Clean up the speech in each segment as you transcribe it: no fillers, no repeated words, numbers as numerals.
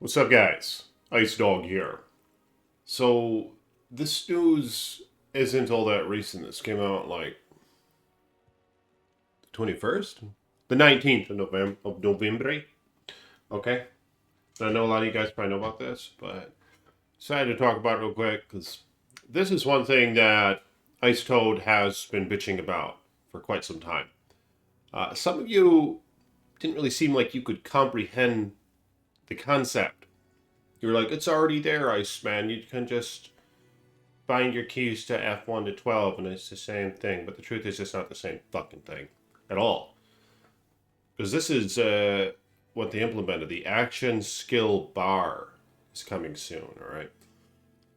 What's up, guys? Ice Dog here. So, this news isn't all that recent. This came out like the 21st? The 19th of November. Okay? I know a lot of you guys probably know about this, but decided to talk about it real quick because this is one thing that Ice Toad has been bitching about for quite some time. Some of you didn't really seem like you could comprehend the concept. You're like, it's already there, Iceman. You can just bind your keys to F1 to 12 and it's the same thing. But the truth is, it's not the same fucking thing at all. Because this is what they implemented. The action skill bar is coming soon, all right?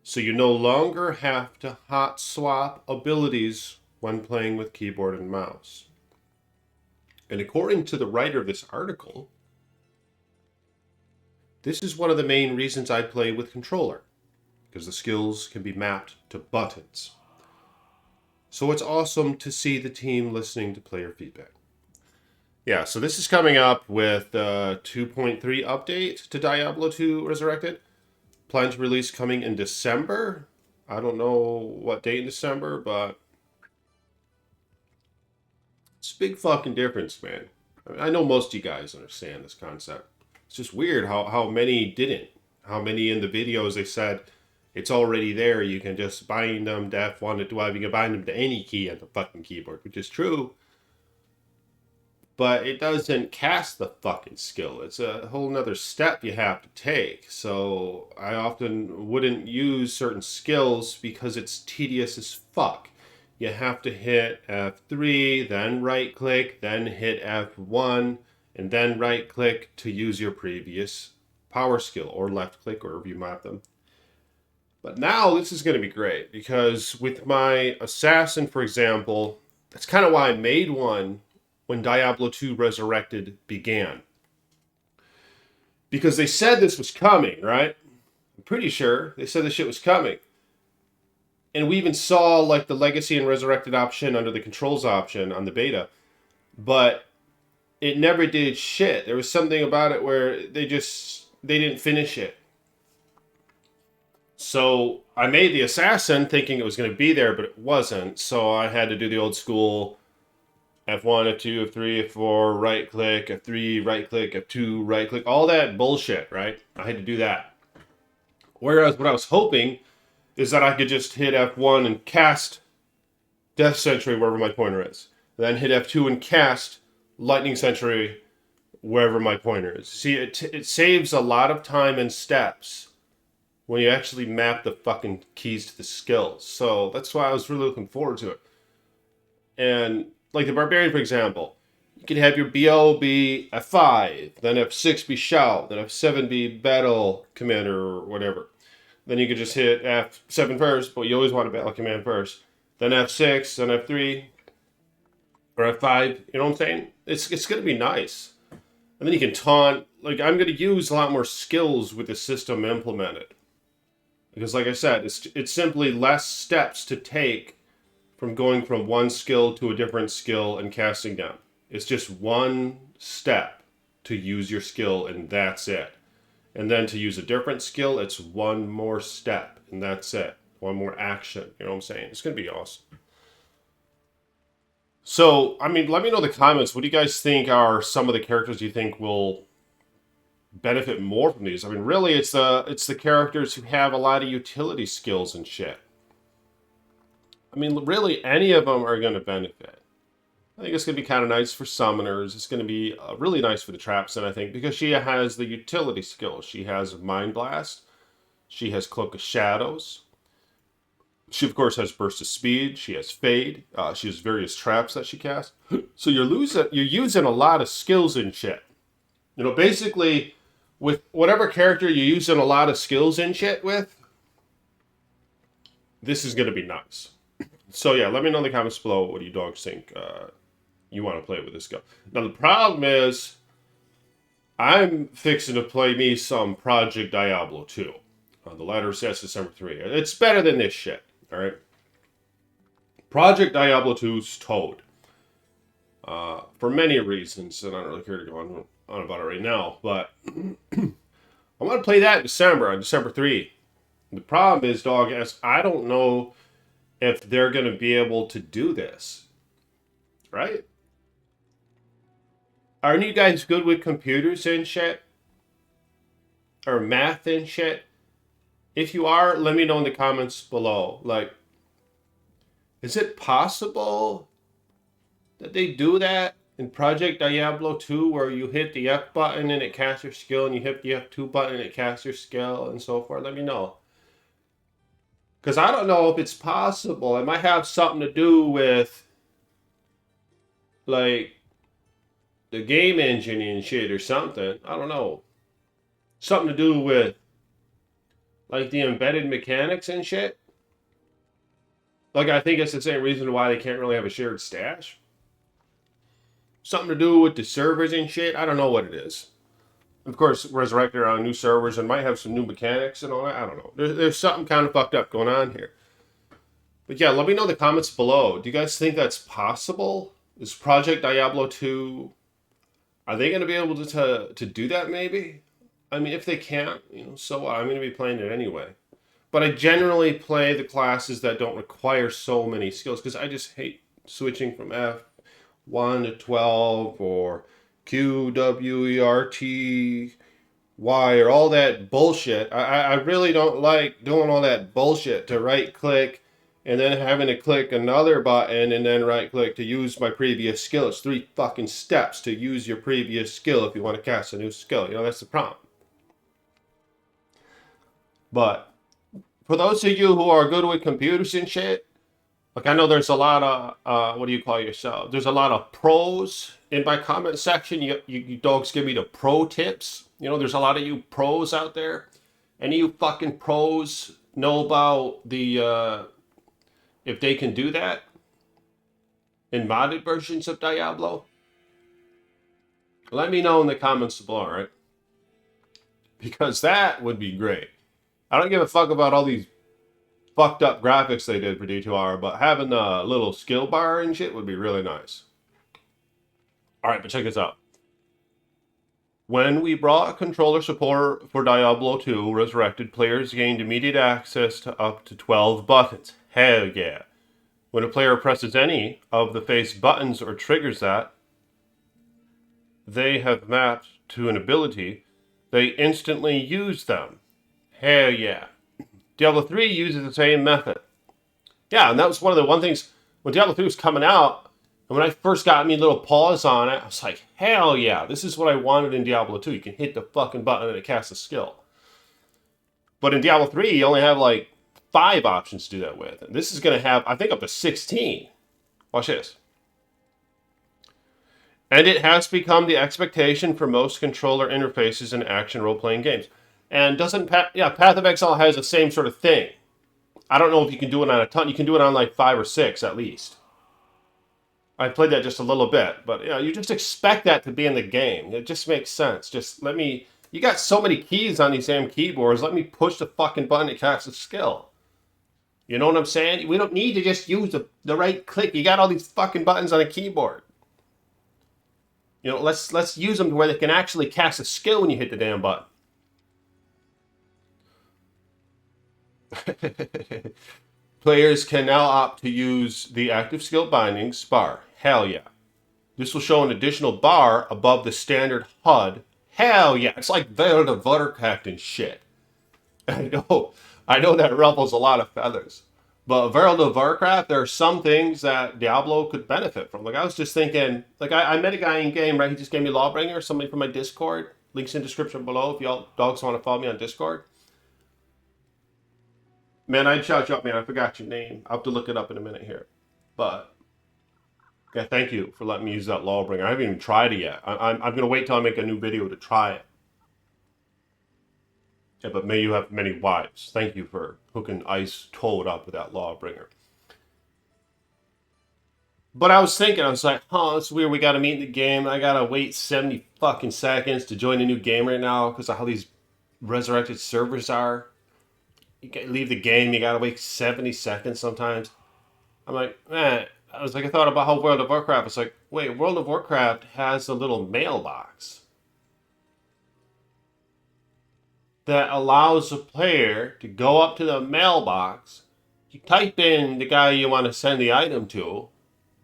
So you no longer have to hot swap abilities when playing with keyboard and mouse. And according to the writer of this article, this is one of the main reasons I play with controller, because the skills can be mapped to buttons. So it's awesome to see the team listening to player feedback. Yeah, so this is coming up with a 2.3 update to Diablo 2 Resurrected. Planned to release coming in December. I don't know what date in December, but it's a big fucking difference, man. I know most of you guys understand this concept. It's just weird how many didn't. How many in the videos they said it's already there. You can just bind them to F1 to 12. You can bind them to any key on the fucking keyboard, which is true. But it doesn't cast the fucking skill. It's a whole nother step you have to take. So I often wouldn't use certain skills because it's tedious as fuck. You have to hit F3, then right click, then hit F1, and then right click to use your previous power skill, or left click, wherever you map them. But now this is going to be great because with my assassin, for example, that's kind of why I made one when Diablo 2 Resurrected began. Because they said this was coming, right? I'm pretty sure they said this shit was coming. And we even saw like the Legacy and Resurrected option under the controls option on the beta. But it never did shit. There was something about it where they didn't finish it. So I made the assassin thinking it was going to be there, but it wasn't. So I had to do the old school F1, F2, F3, F4, right click, F3, right click, F2, right click, all that bullshit, right? I had to do that. Whereas what I was hoping is that I could just hit F1 and cast Death Sentry wherever my pointer is. Then hit F2 and cast Lightning Sentry wherever my pointer is. See, it saves a lot of time and steps when you actually map the fucking keys to the skills. So that's why I was really looking forward to it. And like the Barbarian, for example, you could have your BO be F5, then F6 be Shout, then F7 be Battle Commander or whatever. Then you could just hit F7 first, but you always want a Battle Command first. Then F6, then F3, or F5, you know what I'm saying? It's going to be nice. And then you can taunt. Like, I'm going to use a lot more skills with the system implemented. Because like I said, it's simply less steps to take from going from one skill to a different skill and casting them. It's just one step to use your skill and that's it. And then to use a different skill, it's one more step and that's it. One more action. You know what I'm saying? It's going to be awesome. So, I mean, let me know in the comments. What do you guys think are some of the characters you think will benefit more from these? I mean, really, it's the characters who have a lot of utility skills and shit. I mean, really, any of them are going to benefit. I think it's going to be kind of nice for summoners. It's going to be really nice for the Trapson, I think, because she has the utility skills. She has Mind Blast. She has Cloak of Shadows. She, of course, has Burst of Speed. She has Fade. She has various traps that she casts. So you're using a lot of skills and shit. You know, basically, with whatever character you're using a lot of skills and shit with, this is going to be nice. So yeah, let me know in the comments below what you dogs think you want to play with this guy. Now the problem is, I'm fixing to play me some Project Diablo 2. The latter says December 3. It's better than this shit, alright? Project Diablo 2's Toad. For many reasons, and I don't really care to go on about it right now, but I want to play that in December, on December 3. The problem is, dog, I don't know if they're going to be able to do this. Right? Aren't you guys good with computers and shit? Or math and shit? If you are, let me know in the comments below. Like, is it possible that they do that in Project Diablo 2 where you hit the F button and it casts your skill and you hit the F2 button and it casts your skill and so forth? Let me know. Because I don't know if it's possible. It might have something to do with, like, the game engine and shit or something. I don't know. Something to do with, like, the embedded mechanics and shit. Like, I think it's the same reason why they can't really have a shared stash. Something to do with the servers and shit. I don't know what it is. Of course, Resurrected on new servers and might have some new mechanics and all that. I don't know. There's something kind of fucked up going on here. But yeah, let me know in the comments below. Do you guys think that's possible? Is Project Diablo 2... Are they going to be able to do that maybe? I mean, if they can't, so what? I'm going to be playing it anyway. But I generally play the classes that don't require so many skills because I just hate switching from F1 to 12 or Q, W, E, R, T, Y or all that bullshit. I really don't like doing all that bullshit to right click and then having to click another button and then right click to use my previous skill. It's 3 fucking steps to use your previous skill if you want to cast a new skill. That's the problem. But for those of you who are good with computers and shit, like I know there's a lot of, what do you call yourself? There's a lot of pros in my comment section. You dogs give me the pro tips. There's a lot of you pros out there. Any of you fucking pros know about the, if they can do that in modded versions of Diablo? Let me know in the comments below, right? Because that would be great. I don't give a fuck about all these fucked up graphics they did for D2R, but having a little skill bar and shit would be really nice. Alright, but check this out. When we brought controller support for Diablo 2 Resurrected, players gained immediate access to up to 12 buttons. Hell yeah. When a player presses any of the face buttons or triggers that they have mapped to an ability, they instantly use them. Hell yeah. Diablo 3 uses the same method. Yeah, and that was one of the things when Diablo 3 was coming out, and when I first got me little pause on it, I was like, hell yeah, this is what I wanted in Diablo 2. You can hit the fucking button and it casts a skill. But in Diablo 3, you only have like 5 options to do that with. And this is going to have, I think, up to 16. Watch this. And it has become the expectation for most controller interfaces in action role-playing games. And Path of Exile has the same sort of thing. I don't know if you can do it on a ton. You can do it on like 5 or 6 at least. I played that just a little bit, but you just expect that to be in the game. It just makes sense. You got so many keys on these damn keyboards. Let me push the fucking button and cast a skill. You know what I'm saying? We don't need to just use the right click. You got all these fucking buttons on a keyboard. Let's use them to where they can actually cast a skill when you hit the damn button. Players can now opt to use the active skill bindings bar. Hell yeah. This will show an additional bar above the standard HUD. Hell yeah. It's like World of Warcraft and shit. I know that ruffles a lot of feathers. But World of Warcraft, there are some things that Diablo could benefit from. Like I was just thinking, like I met a guy in game, right? He just gave me Lawbringer, somebody from my Discord. Links in the description below if y'all dogs want to follow me on Discord. Man, I'd shout you out, man. I forgot your name. I'll have to look it up in a minute here. But, yeah, thank you for letting me use that Lawbringer. I haven't even tried it yet. I'm going to wait till I make a new video to try it. Yeah, but may you have many wives. Thank you for hooking Ice Toad up with that Lawbringer. But I was thinking, I was like, it's weird. We got to meet in the game. I got to wait 70 fucking seconds to join a new game right now because of how these Resurrected servers are. You leave the game, you gotta wait 70 seconds sometimes. I'm like, man, I thought about how World of Warcraft. It's like, wait, World of Warcraft has a little mailbox. that allows a player to go up to the mailbox. You type in the guy you want to send the item to,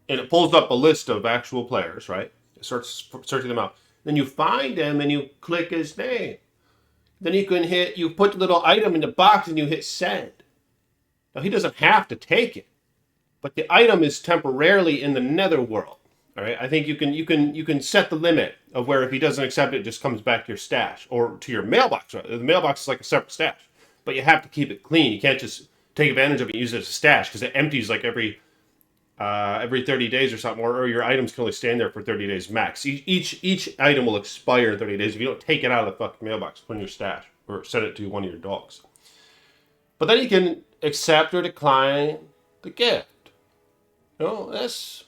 and it pulls up a list of actual players, right? It starts searching them out. Then you find them and you click his name. Then you put the little item in the box and you hit send. Now he doesn't have to take it, but the item is temporarily in the netherworld. All right, I think you can set the limit of where if he doesn't accept it, it just comes back to your stash or to your mailbox. Right? The mailbox is like a separate stash, but you have to keep it clean. You can't just take advantage of it and use it as a stash because it empties like every 30 days or something, or your items can only stand there for 30 days max. Each item will expire in 30 days if you don't take it out of the fucking mailbox, put it in your stash, or send it to one of your dogs. But then you can accept or decline the gift. That's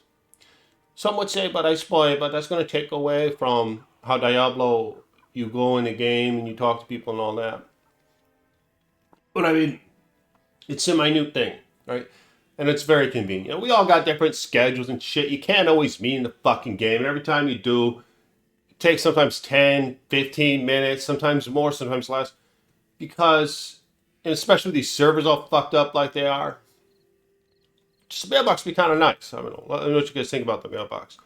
some would say, but I spoil, but that's going to take away from how Diablo you go in the game and you talk to people and all that. But I mean, it's a minute thing, right? And it's very convenient. We all got different schedules and shit. You can't always meet in the fucking game. And every time you do, it takes sometimes 10, 15 minutes, sometimes more, sometimes less. Because, and especially with these servers all fucked up like they are, just the mailbox would be kind of nice. I don't know. Let me know what you guys think about the mailbox.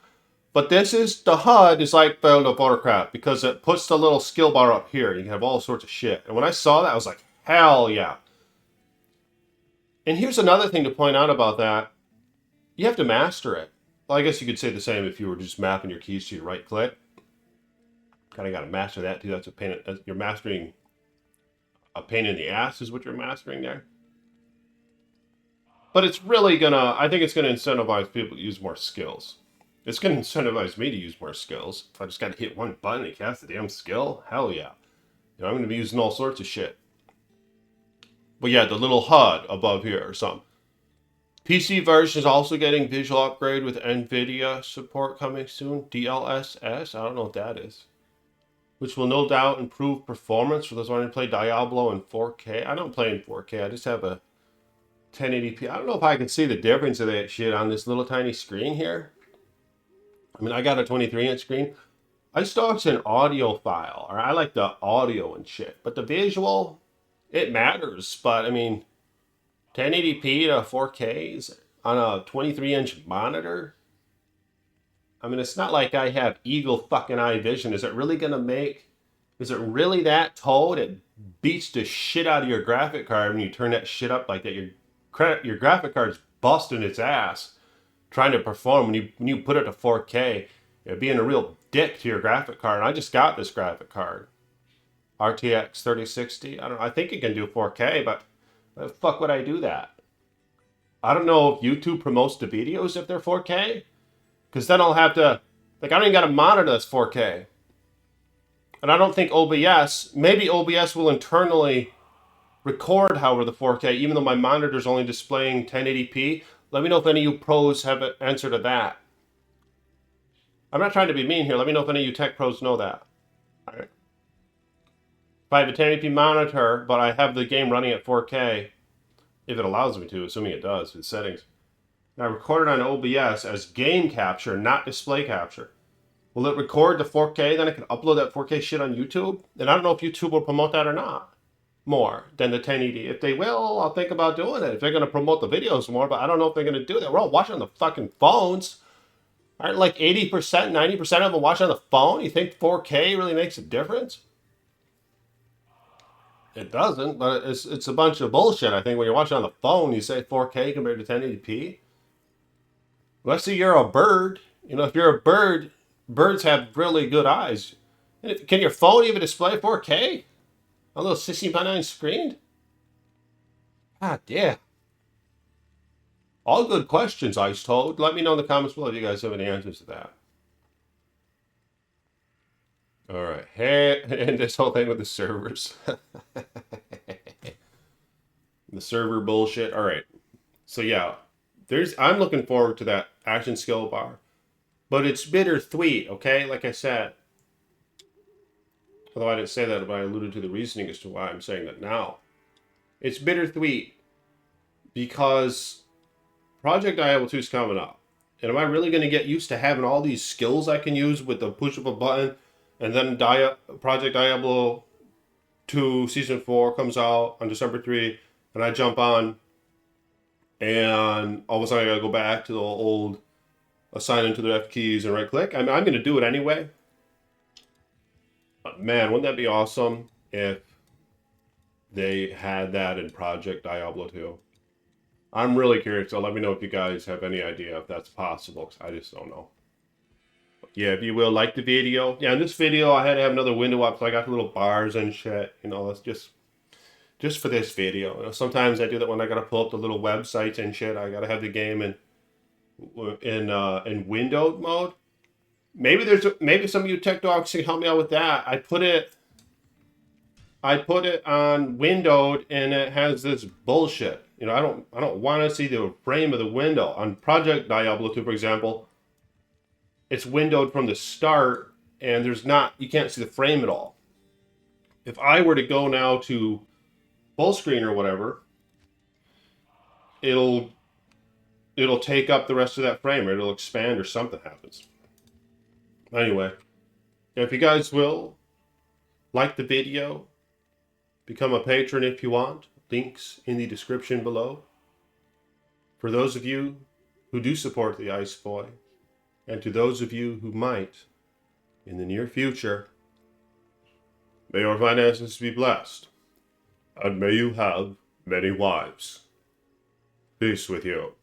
But the HUD is like World of Warcraft because it puts the little skill bar up here. You can have all sorts of shit. And when I saw that, I was like, hell yeah. And here's another thing to point out about that. You have to master it. Well, I guess you could say the same if you were just mapping your keys to your right click. Kind of got to master that too. That's a pain. You're mastering a pain in the ass is what you're mastering there. But it's really I think it's gonna incentivize people to use more skills. It's gonna incentivize me to use more skills. If I just gotta hit one button and cast the damn skill, hell yeah. I'm gonna be using all sorts of shit. But yeah, the little HUD above here or something. PC version is also getting visual upgrade with NVIDIA support coming soon. DLSS, I don't know what that is. Which will no doubt improve performance for those wanting to play Diablo in 4K. I don't play in 4K, I just have a 1080p. I don't know if I can see the difference of that shit on this little tiny screen here. I mean, I got a 23-inch screen. I still have an audio file, or I like the audio and shit. But the visual, it matters. But I mean, 1080p to 4Ks on a 23-inch monitor. I mean, it's not like I have eagle fucking eye vision. Is it really that tall? It beats the shit out of your graphic card when you turn that shit up like that. Your graphic card's busting its ass trying to perform. When you put it to 4K, you're being a real dick to your graphic card. And I just got this graphic card, RTX 3060. I think it can do 4K, but why the fuck would I do that? I don't know if YouTube promotes the videos if they're 4K, because then I'll have to, I don't even got a monitor that's 4K. And I don't think maybe OBS will internally record, however, the 4K, even though my monitor's only displaying 1080p. Let me know if any of you pros have an answer to that. I'm not trying to be mean here. Let me know if any of you tech pros know that. All right. If I have a 1080p monitor, but I have the game running at 4K, if it allows me to, assuming it does with settings, and I record it on OBS as game capture, not display capture, will it record the 4K? Then I can upload that 4K shit on YouTube? And I don't know if YouTube will promote that or not more than the 1080. If they will, I'll think about doing it. If they're going to promote the videos more, but I don't know if they're going to do that. We're all watching on the fucking phones. Aren't like 80%, 90% of them watching on the phone? You think 4K really makes a difference? It doesn't, but it's a bunch of bullshit. I think when you're watching on the phone, you say 4K compared to 1080p. Let's say you're a bird. If you're a bird, birds have really good eyes. Can your phone even display 4K? A little 16:9 screen? God damn. All good questions, Ice Toad. Let me know in the comments below if you guys have any answers to that. All right. Hey, and this whole thing with the servers. The server bullshit. All right. So yeah, I'm looking forward to that action skill bar. But it's bittersweet, okay? Like I said. Although I didn't say that, but I alluded to the reasoning as to why I'm saying that now. It's bittersweet because Project Diablo 2 is coming up. And am I really going to get used to having all these skills I can use with the push of a button and then Project Diablo 2 season 4 comes out on December 3, and I jump on, and all of a sudden I gotta go back to the old assign into the F keys and right click. I mean, I'm gonna do it anyway. But man, wouldn't that be awesome if they had that in Project Diablo 2? I'm really curious, so let me know if you guys have any idea if that's possible, 'cause I just don't know. Yeah, if you will, like the video. Yeah, in this video, I had to have another window up, so I got the little bars and shit. You know, that's just for this video. You know, sometimes I do that when I gotta pull up the little websites and shit. I gotta have the game in windowed mode. Maybe some of you tech dogs can help me out with that. I put it on windowed, and it has this bullshit. You know, I don't want to see the frame of the window on Project Diablo 2, for example. It's windowed from the start, and you can't see the frame at all. If I were to go now to full screen or whatever, it'll take up the rest of that frame, or it'll expand, or something happens. Anyway, if you guys will like the video, become a patron if you want. Links in the description below. For those of you who do support the Ice Boy, and to those of you who might in the near future, may your finances be blessed, and may you have many wives. Peace with you.